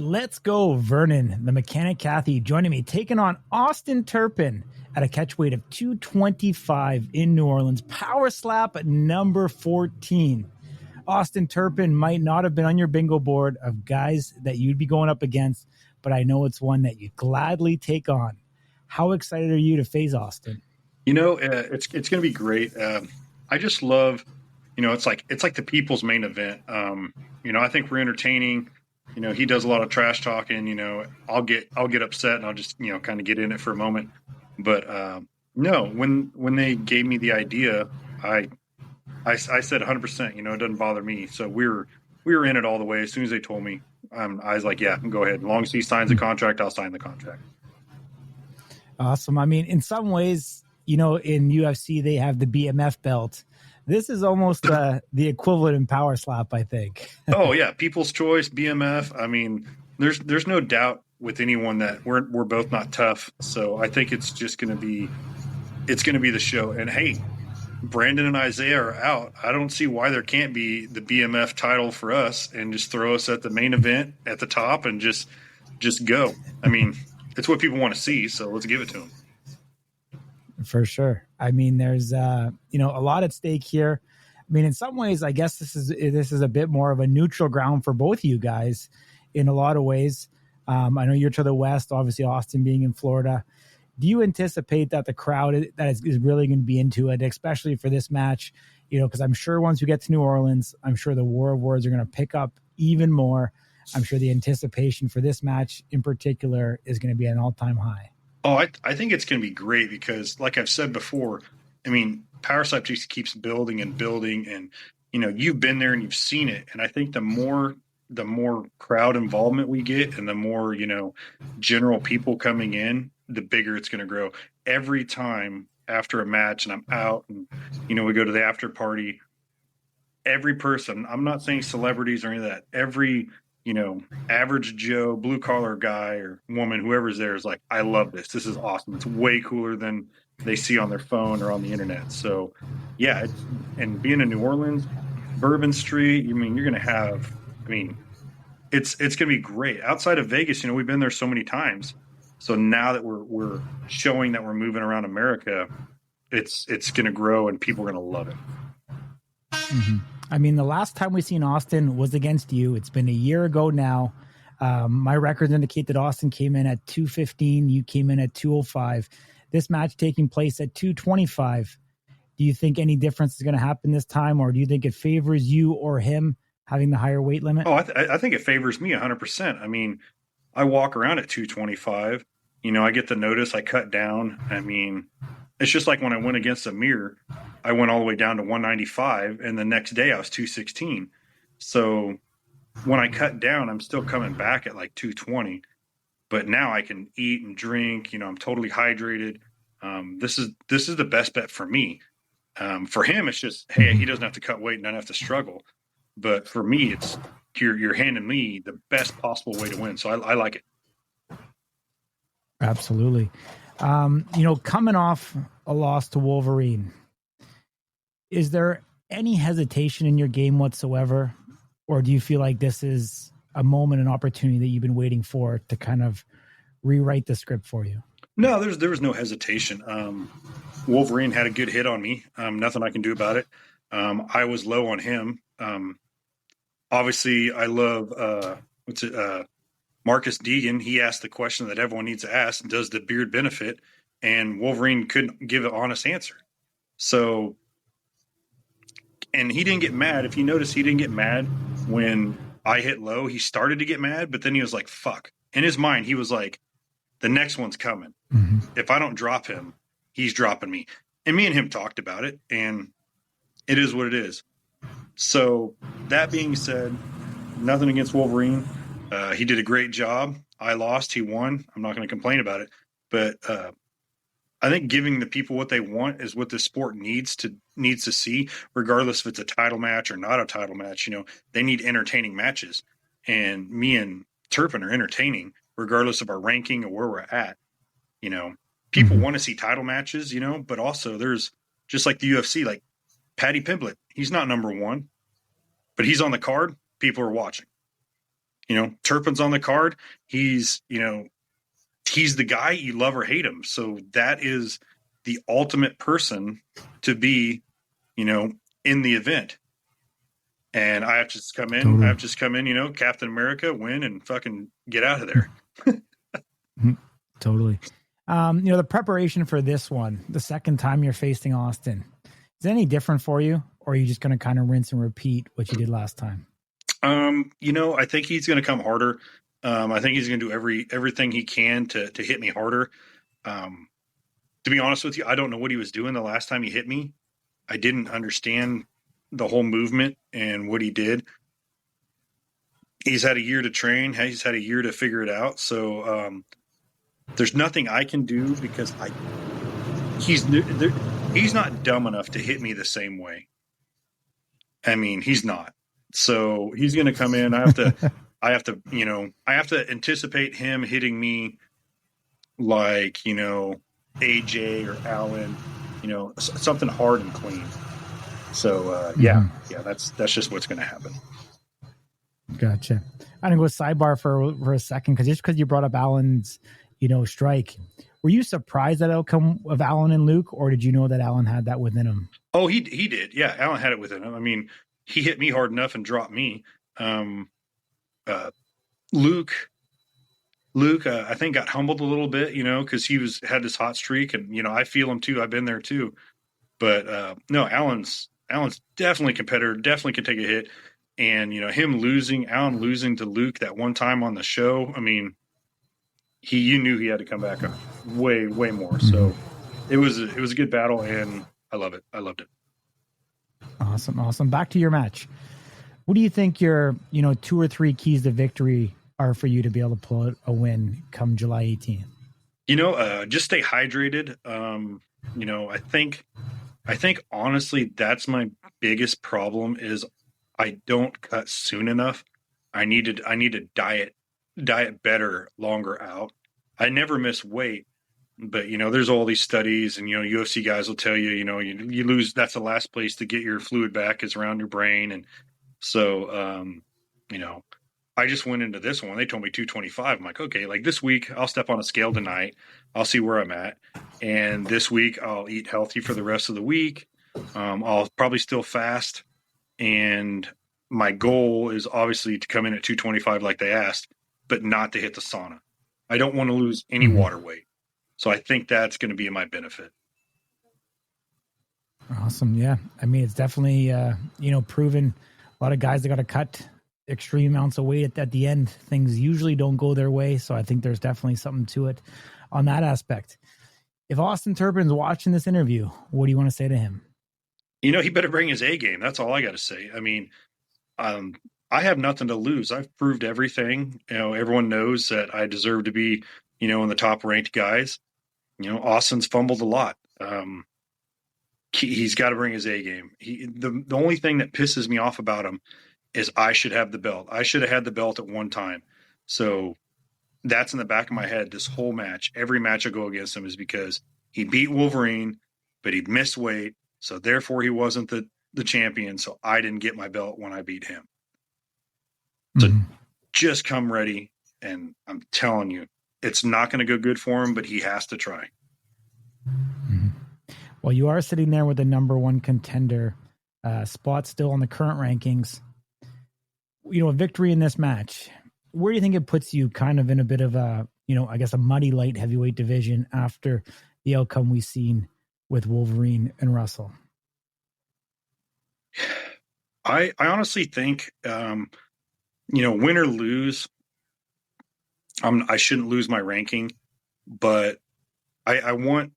Let's go, Vernon, the mechanic Cathy, joining me, taking on Austin Turpin at a catchweight of 225 in New Orleans. Power slap at number 14. Austin Turpin might not have been on your bingo board of guys that you'd be going up against, but I know it's one that you'd gladly take on. How excited are you to face Austin? It's going to be great. I just love, it's like the people's main event. I think we're entertaining. He does a lot of trash talking. I'll get upset and I'll just kind of get in it for a moment. But no, when they gave me the idea, I said 100%. It doesn't bother me. So we were in it all the way. As soon as they told me, I was like, yeah, go ahead. As long as he signs the contract, I'll sign the contract. Awesome. I mean, in some ways, in UFC they have the BMF belt. This is almost the equivalent in power slap, I think. Oh yeah, People's Choice, BMF. I mean, there's no doubt with anyone that we're both not tough. So I think it's just going to be the show. And hey, Brandon and Isaiah are out. I don't see why there can't be the BMF title for us and just throw us at the main event at the top and just go. I mean, it's what people want to see. So let's give it to them. For sure. I mean, there's a lot at stake here. I mean, in some ways, I guess this is a bit more of a neutral ground for both of you guys in a lot of ways. I know you're to the west, obviously Austin being in Florida. Do you anticipate that the crowd is really going to be into it, especially for this match? Because I'm sure once we get to New Orleans, I'm sure the war of words are going to pick up even more. I'm sure the anticipation for this match in particular is going to be an all-time high. Oh, I think it's going to be great because, like I've said before, I mean, power slap just keeps building and building, and you've been there and you've seen it. And I think the more crowd involvement we get, and the more general people coming in, the bigger it's going to grow. Every time after a match, and I'm out, and we go to the after party. Every person, I'm not saying celebrities or any of that. Every average Joe, blue collar guy or woman, whoever's there is like, I love this. This is awesome. It's way cooler than they see on their phone or on the internet. So yeah. And being in New Orleans, Bourbon Street, you're going to have, it's going to be great. Outside of Vegas, we've been there so many times. So now that we're showing that we're moving around America, it's going to grow and people are going to love it. Mm-hmm. I mean, the last time we seen Austin was against you. It's been a year ago now. My records indicate that Austin came in at 215. You came in at 205. This match taking place at 225. Do you think any difference is going to happen this time, or do you think it favors you or him having the higher weight limit? Oh, I think it favors me 100%. I mean, I walk around at 225. I get the notice. I cut down. I mean, it's just like when I went against Amir, I went all the way down to 195, and the next day I was 216. So when I cut down, I'm still coming back at like 220. But now I can eat and drink. I'm totally hydrated. This is the best bet for me. For him, it's just, hey, he doesn't have to cut weight and I don't have to struggle. But for me, it's you're handing me the best possible way to win. So I like it. Absolutely. Coming off a loss to Wolverine, is there any hesitation in your game whatsoever? Or do you feel like this is a moment, an opportunity that you've been waiting for to kind of rewrite the script for you? No, there was no hesitation. Wolverine had a good hit on me. Nothing I can do about it. I was low on him. Obviously, I love, Marcus Deegan. He asked the question that everyone needs to ask: does the beard benefit? And Wolverine couldn't give an honest answer. So, and he didn't get mad. If you notice, he didn't get mad when I hit low. He started to get mad, but then he was like, fuck. In his mind, he was like, the next one's coming. Mm-hmm. If I don't drop him, he's dropping me. And me and him talked about it, and it is what it is. So that being said, nothing against Wolverine. He did a great job. I lost. He won. I'm not going to complain about it. But I think giving the people what they want is what the sport needs to see, regardless if it's a title match or not a title match. They need entertaining matches. And me and Turpin are entertaining, regardless of our ranking or where we're at. People want to see title matches, but also there's just like the UFC, like Paddy Pimblett. He's not number one, but he's on the card. People are watching. Turpin's on the card. He's the guy, you love or hate him. So that is the ultimate person to be, in the event. And I have to just come in. Totally. I have to just come in, Captain America, win, and fucking get out of there. Totally. The preparation for this one, the second time you're facing Austin, is it any different for you, or are you just going to kind of rinse and repeat what you did last time? I think he's going to come harder. I think he's going to do everything he can to hit me harder. To be honest with you, I don't know what he was doing the last time he hit me. I didn't understand the whole movement and what he did. He's had a year to train. He's had a year to figure it out. So there's nothing I can do because he's not dumb enough to hit me the same way. I mean, he's not. So he's going to come in. I have to anticipate him hitting me like, AJ or Allen, something hard and clean. So yeah, that's just what's going to happen. Gotcha. I'm gonna go sidebar for a second because you brought up Allen's, strike. Were you surprised at the outcome of Allen and Luke, or did you know that Allen had that within him? Oh, he did. Yeah, Allen had it within him. I mean, he hit me hard enough and dropped me. Luke, I think got humbled a little bit, because he had this hot streak, and I feel him too. I've been there too. But no, Allen's definitely a competitor. Definitely can take a hit. And Allen losing to Luke that one time on the show. I mean, you knew he had to come back up way more. So it was a good battle, and I love it. I loved it. Awesome. Back to your match. What do you think your 2 or 3 keys to victory are for you to be able to pull out a win come July 18th? Just stay hydrated. I think honestly that's my biggest problem is I don't cut soon enough. I need to diet better longer out. I never miss weight, but there's all these studies, and UFC guys will tell you, you lose. That's the last place to get your fluid back is around your brain, and so I just went into this one. They told me 225. I'm like, okay, like this week I'll step on a scale tonight. I'll see where I'm at, and this week I'll eat healthy for the rest of the week. I'll probably still fast. And my goal is obviously to come in at 225 like they asked, but not to hit the sauna. I don't want to lose any water weight. So I think that's going to be in my benefit. Awesome. Yeah. I mean, it's definitely, proven a lot of guys that got to cut extreme amounts of weight at the end. Things usually don't go their way. So I think there's definitely something to it on that aspect. If Austin Turpin's watching this interview, what do you want to say to him? He better bring his A game. That's all I got to say. I mean, I have nothing to lose. I've proved everything. Everyone knows that I deserve to be, in the top ranked guys. Austin's fumbled a lot. He's got to bring his A game. The only thing that pisses me off about him is I should have the belt. I should have had the belt at one time. So that's in the back of my head. This whole match, every match I go against him is because he beat Wolverine, but he missed weight. So therefore he wasn't the champion. So I didn't get my belt when I beat him. So just come ready. And I'm telling you, it's not going to go good for him, but he has to try. Well, you are sitting there with the number 1 contender spot still on the current rankings. A victory in this match, where do you think it puts you kind of in a bit of a, I guess a muddy light heavyweight division after the outcome we've seen with Wolverine and Russell? I honestly think, win or lose, I shouldn't lose my ranking, but I wanted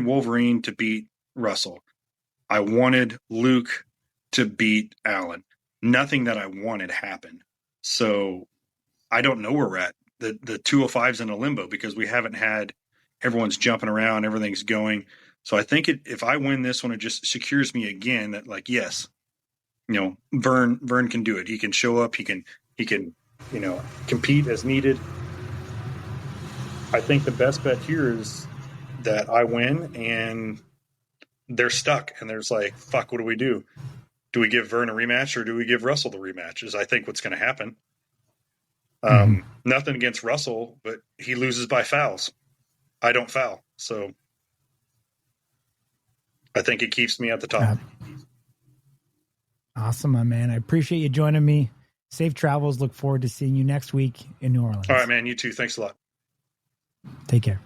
Wolverine to beat Russell. I wanted Luke to beat Allen. Nothing that I wanted happened. So I don't know where we're at. The 205's in a limbo because we haven't had, everyone's jumping around, everything's going. So I think if I win this one, it just secures me again that like, yes, Vern can do it. He can show up. He can, compete as needed. I think the best bet here is that I win and they're stuck and there's like, fuck, what do we do? do we give Vern a rematch or do we give Russell the rematch? Is I think what's going to happen. Nothing against Russell, but he loses by fouls. I don't foul, so I think it keeps me at the top. Awesome, my man. I appreciate you joining me. Safe travels. Look forward to seeing you next week in New Orleans. All right, man. You too. Thanks a lot. Take care.